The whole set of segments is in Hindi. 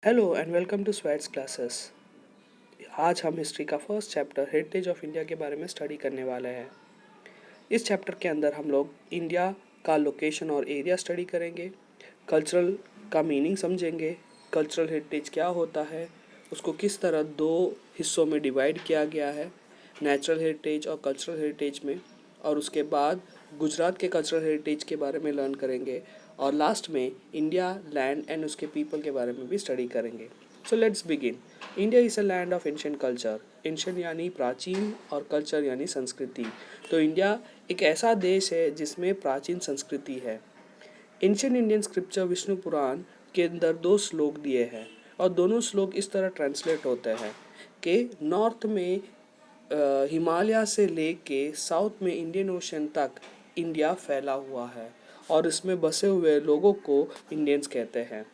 हेलो एंड वेलकम टू स्वेट्स क्लासेस। आज हम हिस्ट्री का first chapter heritage of India के बारे में स्टडी करने वाले हैं। इस चैप्टर के अंदर हम लोग इंडिया का लोकेशन और एरिया स्टडी करेंगे, कल्चरल का मीनिंग समझेंगे, कल्चरल हेरिटेज क्या होता है, उसको किस तरह दो हिस्सों में डिवाइड किया गया है, नेचुरल हेरिटेज और कल्चरल हेरिटेज में, और उसके बाद गुजरात के कल्चरल हेरिटेज के बारे में लर्न करेंगे, और लास्ट में इंडिया लैंड एंड उसके पीपल के बारे में भी स्टडी करेंगे। So let's begin. India is a land of ancient culture. Ancient यानी प्राचीन और कल्चर यानी संस्कृति। तो इंडिया एक ऐसा देश है जिसमें प्राचीन संस्कृति है। एंशियंट इंडियन स्क्रिप्चर विष्णु पुराण के अंदर दो श्लोक दिए हैं, और दोनों श्लोक इस तरह ट्रांसलेट होते हैं कि नॉर्थ में हिमालय से लेके साउथ में इंडियन ओशन तक इंडिया फैला हुआ है, और इसमें बसे हुए लोगों को इंडियंस कहते हैं।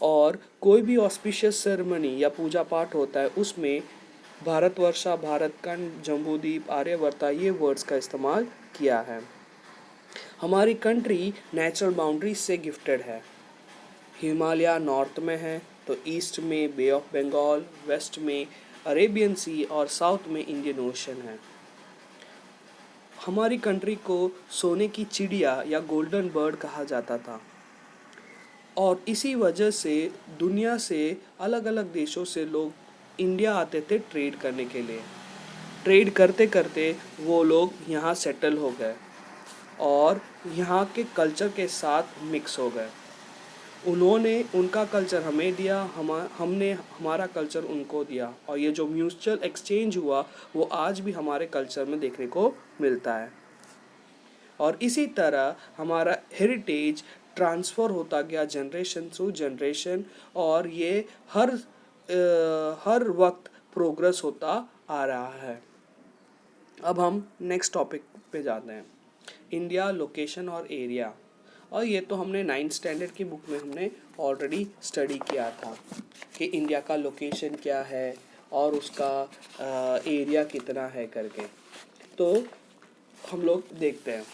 और कोई भी ऑस्पिशियस सेरेमनी या पूजा पाठ होता है उसमें भारतवर्षा, भारतखंड, जम्बूद्वीप, आर्यवर्ता ये वर्ड्स का इस्तेमाल किया है। हमारी कंट्री नेचुरल बाउंड्रीज से गिफ्टेड है। हिमालय नॉर्थ में है, तो ईस्ट में बे ऑफ बंगाल, वेस्ट में अरेबियन सी और साउथ में इंडियन ओशन है। हमारी कंट्री को सोने की चिड़िया या गोल्डन बर्ड कहा जाता था, और इसी वजह से दुनिया से अलग अलग देशों से लोग इंडिया आते थे ट्रेड करने के लिए। ट्रेड करते करते वो लोग यहाँ सेटल हो गए और यहाँ के कल्चर के साथ मिक्स हो गए। उन्होंने उनका कल्चर हमें दिया, हमने हमारा कल्चर उनको दिया, और ये जो म्यूचुअल एक्सचेंज हुआ वो आज भी हमारे कल्चर में देखने को मिलता है। और इसी तरह हमारा हेरिटेज ट्रांसफ़र होता गया जनरेशन थ्रू जनरेशन, और ये हर वक्त प्रोग्रेस होता आ रहा है। अब हम नेक्स्ट टॉपिक पे जाते हैं, इंडिया लोकेशन और एरिया। और ये तो हमने 9th स्टैंडर्ड की बुक में हमने ऑलरेडी स्टडी किया था कि इंडिया का लोकेशन क्या है और उसका एरिया कितना है करके। तो हम लोग देखते हैं।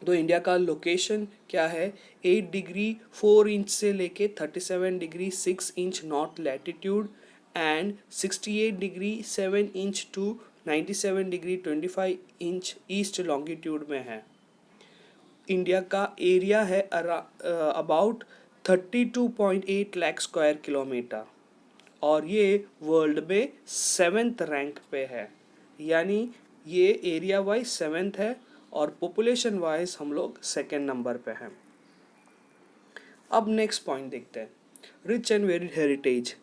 तो इंडिया का लोकेशन क्या है, 8 डिग्री 4 इंच से लेके 37 degree 6 inch north latitude and 68 degree 7 inch to 97 degree 25 inch east longitude में है। इंडिया का एरिया है अबाउट 32.8 लाख स्क्वायर किलोमीटर, और ये वर्ल्ड में 7th रैंक पे है। यानी ये एरिया वाइज 7th है और पॉपुलेशन वाइज हम लोग 2nd नंबर पे हैं। अब नेक्स्ट पॉइंट देखते हैं, रिच एंड वेरिड हेरिटेज।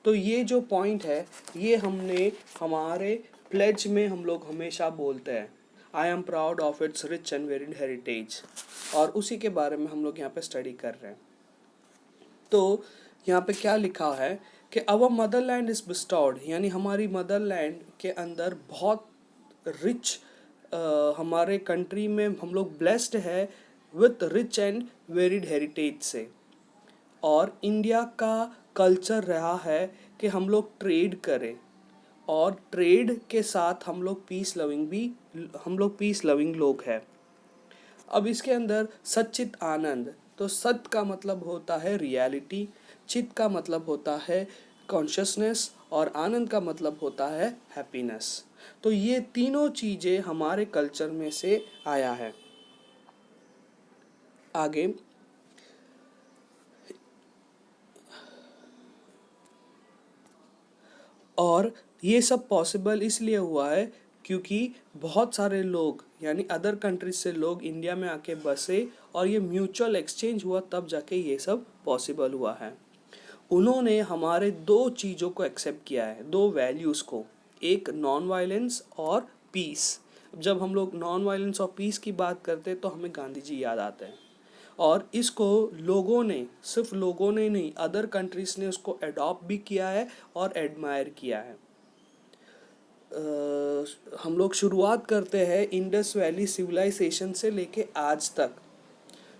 तो ये जो पॉइंट है ये हमने हमारे प्लेज में हम लोग हमेशा बोलते हैं, I am proud of its rich and varied heritage, और उसी के बारे में हम लोग यहाँ पे स्टडी कर रहे हैं। तो यहाँ पे क्या लिखा है कि अवर मदरलैंड इज बिस्टॉर्ड, यानी हमारी मदरलैंड के अंदर बहुत रिच, हमारे कंट्री में हम लोग ब्लेस्ड है with rich and varied heritage से। और इंडिया का कल्चर रहा है कि हम लोग ट्रेड करें, और ट्रेड के साथ हम लोग पीस लविंग लोग हैं। अब इसके अंदर सच्चित आनंद, तो सत का मतलब होता है रियलिटी, चित का मतलब होता है कॉन्शियसनेस, और आनंद का मतलब होता है हैप्पीनेस। तो ये तीनों चीज़ें हमारे कल्चर में से आया है। आगे, और ये सब पॉसिबल इसलिए हुआ है क्योंकि बहुत सारे लोग यानी अदर कंट्रीज से लोग इंडिया में आके बसे, और ये म्यूचुअल एक्सचेंज हुआ तब जाके ये सब पॉसिबल हुआ है। उन्होंने हमारे दो चीज़ों को एक्सेप्ट किया है, दो वैल्यूज़ को, एक नॉन वायलेंस और पीस। जब हम लोग नॉन वायलेंस और पीस की बात करते हैं तो हमें गांधी जी याद आते हैं, और इसको लोगों ने, सिर्फ लोगों ने नहीं, अदर कंट्रीज ने उसको अडॉप्ट भी किया है और एडमायर किया है। हम लोग शुरुआत करते हैं इंडस वैली सिविलाइजेशन से लेके आज तक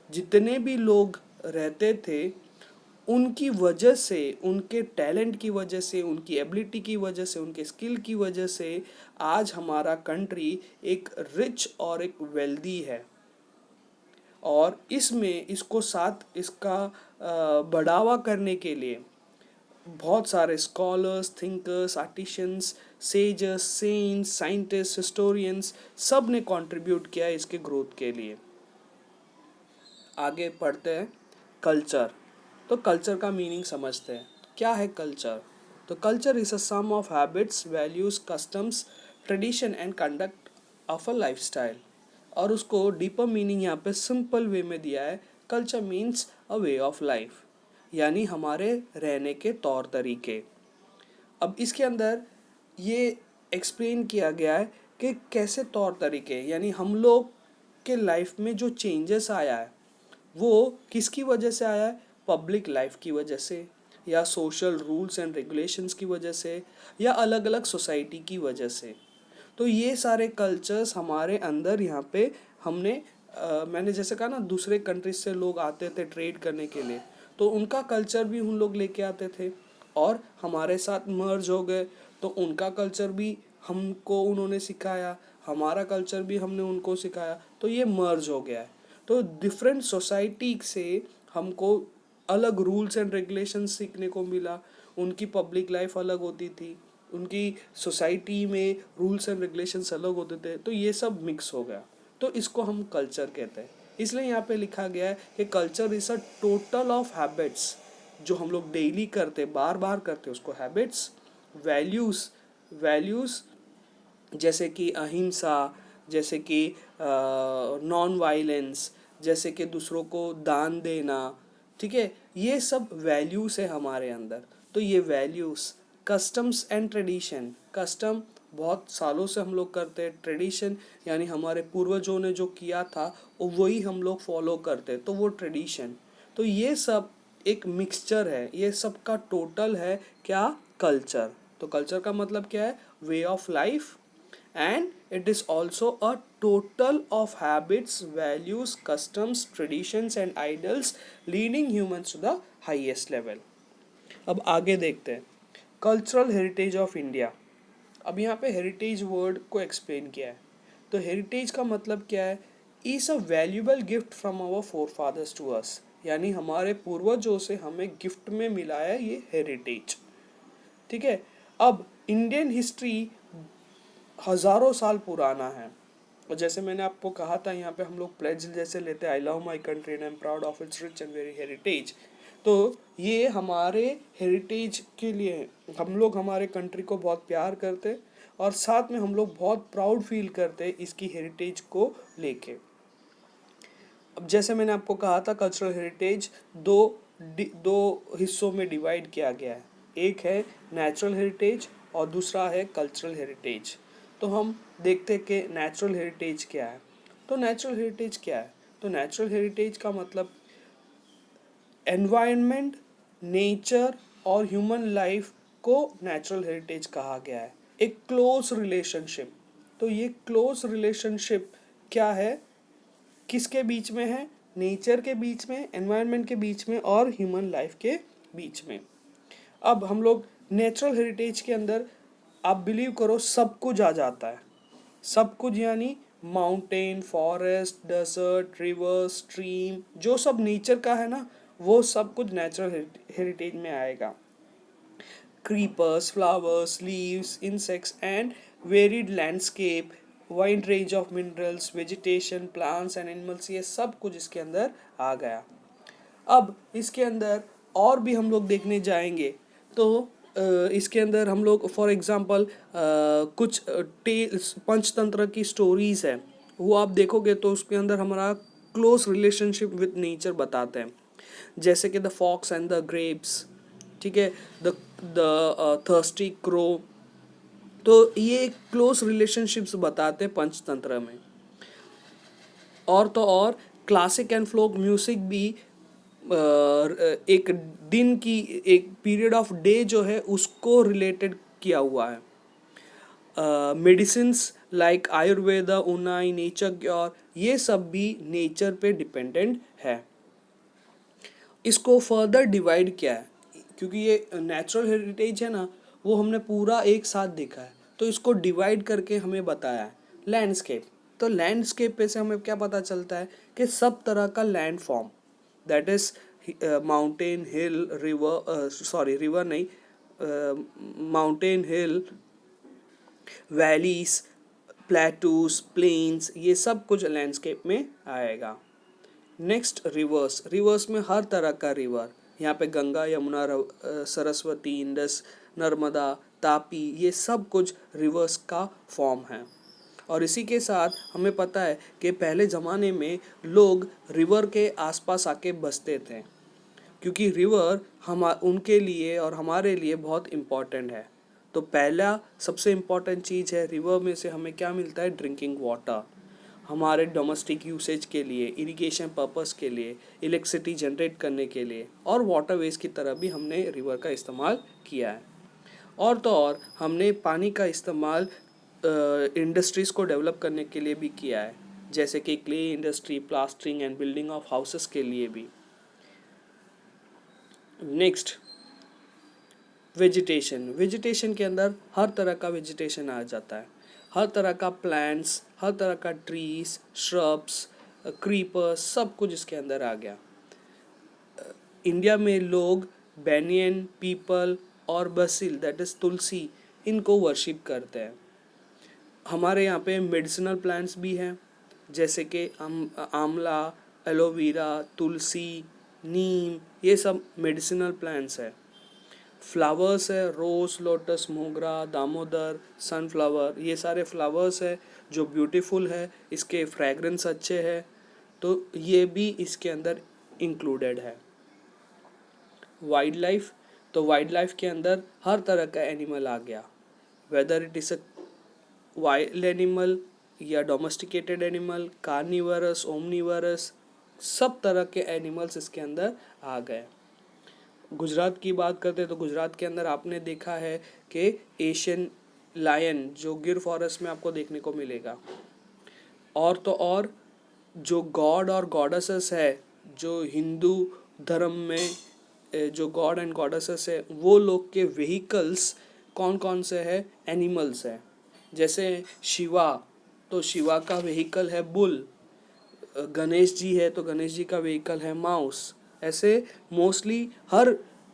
जितने भी लोग रहते थे, उनकी वजह से, उनके टैलेंट की वजह से, उनकी एबिलिटी की वजह से, उनके स्किल की वजह से आज हमारा कंट्री एक रिच और एक वेल्दी है। और इसमें इसको साथ इसका बढ़ावा करने के लिए बहुत सारे स्कॉलर्स, थिंकर्स, आर्टिशियंस, सेजर्स, सेंट्स, साइंटिस्ट, हिस्टोरियंस सब ने कंट्रीब्यूट किया इसके ग्रोथ के लिए। आगे पढ़ते हैं कल्चर। तो कल्चर का मीनिंग समझते हैं। क्या है कल्चर? तो culture is a sum of habits, values, customs, tradition and conduct of a lifestyle. और उसको डीपर मीनिंग यहाँ पे सिंपल वे में दिया है। Culture means a way of life, यानी हमारे रहने के तौर तरीके। अब इसके अंदर ये एक्सप्लेन किया गया है कि कैसे तौर तरीके, यानी हम लोग के लाइफ में जो चेंजेस आया है वो किसकी वजह से आया है? पब्लिक लाइफ की वजह से, या सोशल रूल्स एंड रेगुलेशंस की वजह से, या अलग अलग सोसाइटी की वजह से। तो ये सारे कल्चर्स हमारे अंदर यहाँ पे हमने मैंने जैसे कहा ना, दूसरे कंट्रीज से लोग आते थे ट्रेड करने के लिए, तो उनका कल्चर भी उन लोग लेके आते थे और हमारे साथ मर्ज हो गए। तो उनका कल्चर भी हमको उन्होंने सिखाया, हमारा कल्चर भी हमने उनको सिखाया, तो ये मर्ज हो गया है। तो डिफरेंट सोसाइटी से हमको अलग रूल्स एंड रेगुलेशंस सीखने को मिला। उनकी पब्लिक लाइफ अलग होती थी, उनकी सोसाइटी में रूल्स एंड रेगुलेशंस अलग होते थे, तो ये सब मिक्स हो गया। तो इसको हम कल्चर कहते हैं। इसलिए यहाँ पे लिखा गया है कि culture is a total of habits, जो हम लोग डेली करते, बार बार करते, उसको हैबिट्स। वैल्यूज़, वैल्यूज़ जैसे कि अहिंसा, जैसे कि नॉन वायलेंस, जैसे कि दूसरों को दान देना, ठीक है, ये सब वैल्यूज़ है हमारे अंदर। तो ये values, customs and tradition, custom बहुत सालों से हम लोग करते हैं, ट्रेडिशन यानी हमारे पूर्वजों ने जो किया था वो वही हम लोग फॉलो करते, तो वो ट्रेडिशन। तो ये सब एक मिक्सचर है, ये सब का टोटल है क्या? कल्चर। तो कल्चर का मतलब क्या है? Way of life, and it is also a total of habits, values, customs, traditions and ideals leading humans to the highest level. अब आगे देखते हैं कल्चरल हेरिटेज ऑफ इंडिया। अब यहाँ पे हेरिटेज वर्ड को एक्सप्लेन किया है। तो हेरिटेज का मतलब क्या है? Is a valuable gift from our forefathers to us, यानी हमारे पूर्वजों से हमें गिफ्ट में मिला है ये हेरिटेज। ठीक है। अब इंडियन हिस्ट्री हज़ारों साल पुराना है, और जैसे मैंने आपको कहा था यहाँ पे हम लोग प्लेज जैसे लेते हैं, I love my country and I am proud of its rich and very heritage. तो ये हमारे हेरिटेज के लिए हम लोग हमारे कंट्री को बहुत प्यार करते, और साथ में हम लोग बहुत प्राउड फील करते इसकी हेरिटेज को लेके। अब जैसे मैंने आपको कहा था कल्चरल हेरिटेज दो हिस्सों में डिवाइड किया गया है। एक है नेचुरल हेरिटेज और दूसरा है कल्चरल हेरिटेज। तो हम देखते हैं कि नेचुरल हेरिटेज क्या है। तो नेचुरल हेरिटेज क्या है? तो नेचुरल हेरिटेज का मतलब एनवायरनमेंट, नेचर और ह्यूमन लाइफ को नेचुरल हेरिटेज कहा गया है। एक क्लोज रिलेशनशिप। तो ये क्लोज रिलेशनशिप क्या है? किसके बीच में है? नेचर के बीच में, एनवायरनमेंट के बीच में और ह्यूमन लाइफ के बीच में। अब हम लोग नेचुरल हेरिटेज के अंदर आप बिलीव करो सब कुछ आ जाता है। सब कुछ यानी mountain, forest, desert, river, stream, जो सब नेचर का है ना, वो सब कुछ नेचुरल हेरिटेज में आएगा। Creepers, flowers, leaves, insects and varied landscape, wide range of minerals, vegetation, plants and animals, ये सब कुछ इसके अंदर आ गया। अब इसके अंदर और भी हम लोग देखने जाएंगे तो इसके अंदर हम लोग फॉर एग्जांपल कुछ टेल्स, पंचतंत्र की स्टोरीज है, वो आप देखोगे तो उसके अंदर हमारा क्लोज रिलेशनशिप विद नेचर बताते हैं। जैसे कि the fox and the grapes, ठीक है, द थर्स्टी क्रो। तो ये क्लोज रिलेशनशिप्स बताते हैं पंचतंत्र में। और तो और क्लासिक एंड फोक म्यूजिक भी एक दिन की, एक पीरियड ऑफ डे जो है उसको रिलेटेड किया हुआ है। Medicines like Ayurveda, Unai, nature cure, ये सब भी नेचर पे डिपेंडेंट है। इसको फर्दर डिवाइड किया है क्योंकि ये नेचुरल हेरिटेज है ना, वो हमने पूरा एक साथ देखा है, तो इसको डिवाइड करके हमें बताया है। लैंडस्केप, तो लैंडस्केप पे से हमें क्या पता चलता है कि सब तरह का land form, that is mountain, hill, river, sorry river नहीं, माउंटेन हिल, वैलीज, प्लेटूज, प्लेन्स, ये सब कुछ लैंडस्केप में आएगा। नेक्स्ट रिवर्स, रिवर्स में हर तरह का रिवर, यहाँ पे गंगा, यमुना, सरस्वती, इंडस, नर्मदा, तापी, ये सब कुछ रिवर्स का फॉर्म है। और इसी के साथ हमें पता है कि पहले ज़माने में लोग रिवर के आसपास आके बसते थे, क्योंकि रिवर हम उनके लिए और हमारे लिए बहुत इम्पॉर्टेंट है। तो पहला सबसे इम्पॉर्टेंट चीज़ है, रिवर में से हमें क्या मिलता है? ड्रिंकिंग वाटर, हमारे डोमेस्टिक यूसेज के लिए, इरिगेशन पर्पस के लिए, इलेक्ट्रिसिटी जनरेट करने के लिए, और वाटरवेज की तरह भी हमने रिवर का इस्तेमाल किया है। और तो और हमने पानी का इस्तेमाल इंडस्ट्रीज़ को डेवलप करने के लिए भी किया है, जैसे कि clay industry, plastering and building of houses के लिए भी। Next, vegetation. वेजिटेशन के अंदर हर तरह का वेजिटेशन आ जाता है, हर तरह का प्लांट्स, हर तरह का ट्रीज, श्रब्स, क्रीपर्स, सब कुछ इसके अंदर आ गया। इंडिया में लोग बैनियन, पीपल और बसिल, दैट इज़ तुलसी, इनको वर्शिप करते हैं। हमारे यहाँ पे मेडिसिनल प्लांट्स भी हैं, जैसे कि आंवला, एलोवेरा, तुलसी, नीम, ये सब मेडिसिनल प्लांट्स है। फ्लावर्स है, रोज, लोटस, मोगरा, दामोदर, सनफ्लावर, ये सारे फ्लावर्स है जो ब्यूटीफुल है, इसके फ्रेगरेंस अच्छे है, तो ये भी इसके अंदर इंक्लूडेड है। वाइल्ड लाइफ, तो वाइल्ड लाइफ के अंदर हर तरह का एनिमल आ गया, whether it is a wild animal या डोमेस्टिकेटेड एनिमल, कार्निवरस, ओमनिवरस, सब तरह के एनिमल्स इसके अंदर आ गए। गुजरात की बात करते हैं तो गुजरात के अंदर आपने देखा है कि एशियन लायन जो गिर फॉरेस्ट में आपको देखने को मिलेगा। और तो और जो गॉड और गॉडेसेस है, जो हिंदू धर्म में जो गॉड एंड गॉडेसेस है, वो लोग के व्हीकल्स कौन कौन से हैं? एनिमल्स है। जैसे शिवा, तो शिवा का व्हीकल है बुल, गणेश जी है तो गणेश जी का व्हीकल है माउस। ऐसे मोस्टली हर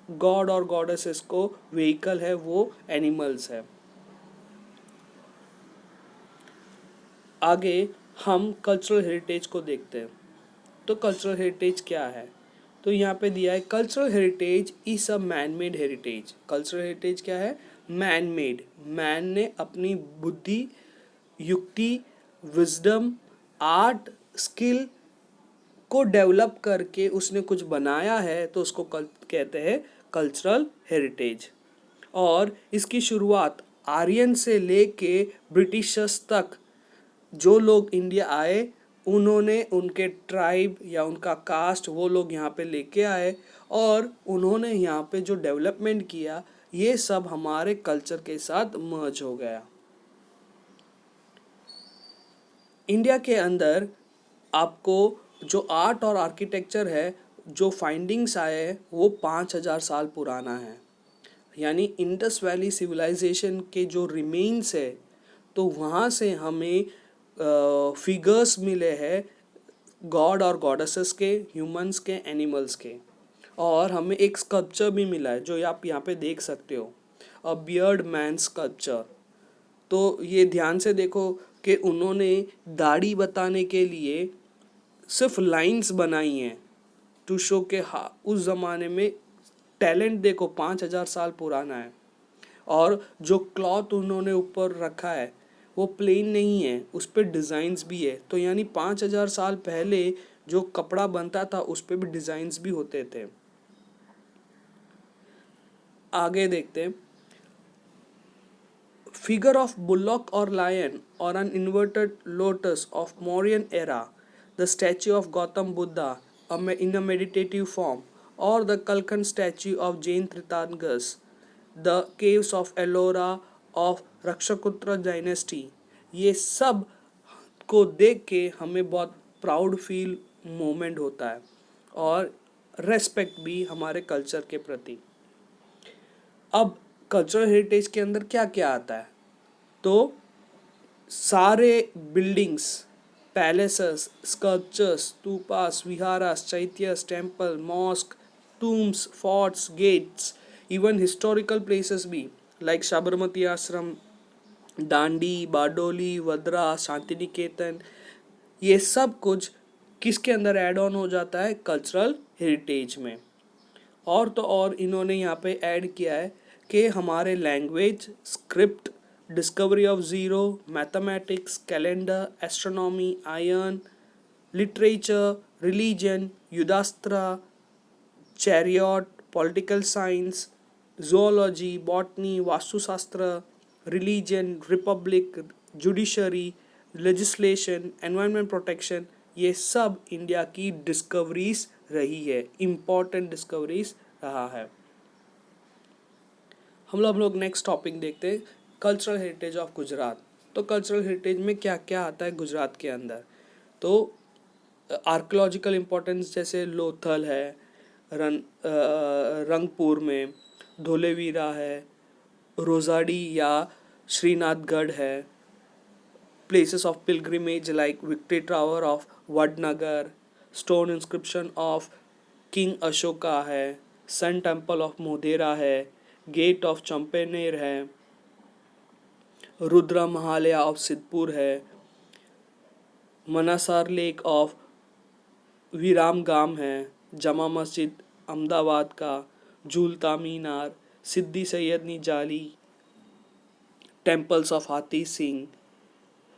गॉड और गॉडेसेस को व्हीकल है वो एनिमल्स है। आगे हम कल्चरल हेरिटेज को देखते हैं। तो कल्चरल हेरिटेज क्या है? तो यहाँ पे दिया है, cultural heritage is a man made heritage. Cultural heritage क्या है? मैन मेड, मैन ने अपनी बुद्धि, युक्ति, विजडम, आर्ट, स्किल को डेवलप करके उसने कुछ बनाया है, तो उसको कहते हैं कल्चरल हेरिटेज। और इसकी शुरुआत आर्यन से लेके ब्रिटिशर्स तक जो लोग इंडिया आए, उन्होंने उनके ट्राइब या उनका कास्ट, वो लोग यहाँ पे लेके आए और उन्होंने यहाँ पे जो डेवलपमेंट किया, ये सब हमारे कल्चर के साथ मर्ज हो गया। इंडिया के अंदर आपको जो आर्ट और आर्किटेक्चर है, जो फाइंडिंग्स आए हैं, वो 5000 साल पुराना है। यानी इंडस वैली सिविलाइजेशन के जो रिमेन्स है, तो वहाँ से हमें फिगर्स मिले हैं गॉड और गॉडेसेस के, ह्यूमंस के, एनिमल्स के। और हमें एक स्कल्पचर भी मिला है जो आप यहाँ पे देख सकते हो, अ बियर्ड मैन स्कल्पचर। तो ये ध्यान से देखो कि उन्होंने दाढ़ी बताने के लिए सिर्फ लाइंस बनाई हैं टू शो के हाँ उस ज़माने में टैलेंट देखो 5000 साल पुराना है। और जो क्लॉथ उन्होंने ऊपर रखा है वो प्लेन नहीं है, उस पर डिज़ाइंस भी है। तो यानी 5000 साल पहले जो कपड़ा बनता था उस पर भी डिज़ाइंस भी होते थे। आगे देखते हैं, figure of bullock or lion or an inverted lotus of Mauryan era, the statue of Gautam Buddha in a meditative form, or the Kalkan statue of Jain Tritangas, the caves of Ellora of Rakshakutra dynasty, ये सब को देख के हमें बहुत प्राउड फील मोमेंट होता है और रेस्पेक्ट भी हमारे कल्चर के प्रति। अब कल्चरल हेरिटेज के अंदर क्या क्या आता है? तो सारे buildings, palaces, sculptures, stupas, viharas, chaityas, temple, mosque, tombs, forts, gates, even historical places भी लाइक साबरमती आश्रम, दांडी, बारडोली, वद्रा, शांति निकेतन, ये सब कुछ किसके अंदर ऐड ऑन हो जाता है, कल्चरल हेरिटेज में। और तो और इन्होंने यहाँ पे ऐड किया है कि हमारे language, script, discovery of zero, mathematics, calendar, astronomy, iron, literature, religion, युद्धास्त्र, chariot, political science, zoology, botany, Vastushastra, religion, republic, judiciary, legislation, environment protection, ये सब इंडिया की डिस्कवरीज रही है, इम्पॉर्टेंट डिस्कवरीज रहा है। हम लोग नेक्स्ट टॉपिक देखते हैं, कल्चरल हेरिटेज ऑफ गुजरात। तो कल्चरल हेरिटेज में क्या क्या आता है गुजरात के अंदर, तो आर्कोलॉजिकल इम्पोर्टेंस जैसे लोथल है, रंगपुर में धोलेवीरा है, रोजाड़ी या श्रीनाथगढ़ है, places of pilgrimage like victory tower of Vadnagar, stone inscription of king Ashoka है, सन टेम्पल ऑफ मोधेरा है, गेट ऑफ चंपेनेर है, रुद्र महालय ऑफ सिद्धपुर है, मनासार लेक ऑफ विरामगाम है, जमा मस्जिद अहमदाबाद का, झूलता मीनार, सिद्दी सैयदनी जाली, temples of Hathi Singh,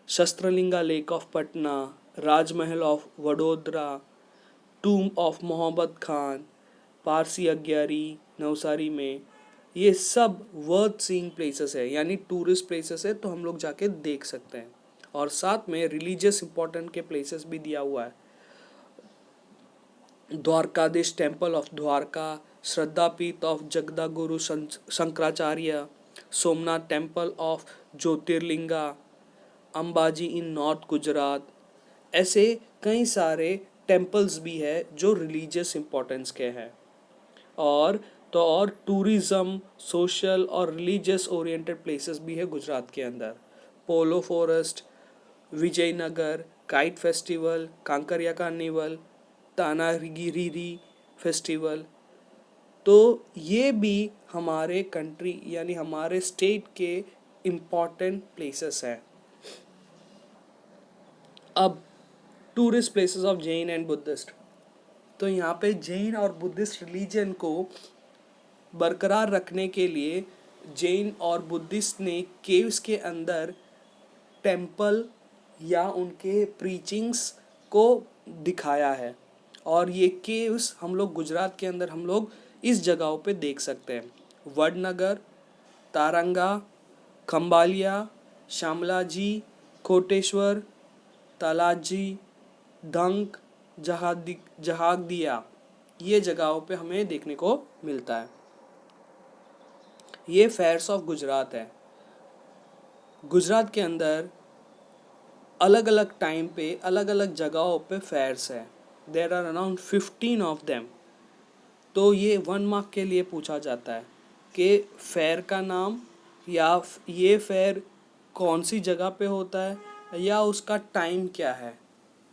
Sahastralinga lake of Patna, Rajmahal of Vadodara, tomb of Mohammad Khan, Parsi Agiary Navsari में, ये सब वर्थ सीइंग प्लेसेस है, यानी टूरिस्ट प्लेसेस है, तो हम लोग जाके देख सकते हैं। और साथ में रिलीजियस इंपॉर्टेंट के प्लेसेस भी दिया हुआ है, Dwarkadhish temple of Dwarka, Shraddhapeeth of Jagad Guru Shankaracharya, Somnath temple of Jyotirlinga, Ambaji in north Gujarat, ऐसे कई सारे टेम्पल्स भी है जो रिलीजियस इंपॉर्टेंस के हैं। और तो और टूरिज़्म, सोशल और रिलीजियस ओरिएंटेड प्लेसेस भी है गुजरात के अंदर, polo forest, Vijaynagar, kite festival, Kankaria carnival, Tanagiri festival. तो ये भी हमारे कंट्री यानी हमारे स्टेट के इम्पॉर्टेंट प्लेसेस हैं। अब tourist places of Jain and Buddhist, तो यहाँ पे जैन और बुद्धिस्ट रिलीजन को बरकरार रखने के लिए जैन और बुद्धिस्ट ने केव्स के अंदर टेम्पल या उनके प्रीचिंग्स को दिखाया है। और ये केव्स हम लोग गुजरात के अंदर हम लोग इस जगहों पे देख सकते हैं, वडनगर, तारंगा, खंबालिया, शामलाजी, कोटेश्वर, तालाजी, डंक, जहागदिया, ये जगहों पे हमें देखने को मिलता है। ये फेयर्स ऑफ गुजरात है। गुजरात के अंदर अलग अलग टाइम पे अलग अलग जगहों पे फेयर्स है, there are around 15 of them. तो ये 1 मार्क के लिए पूछा जाता है कि फेयर का नाम या ये फेयर कौन सी जगह पे होता है या उसका टाइम क्या है,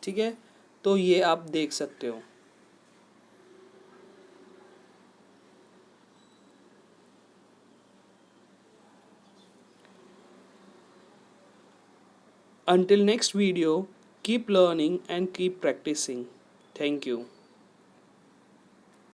ठीक है, तो ये आप देख सकते हो। Until next video, keep learning and keep practicing. Thank you.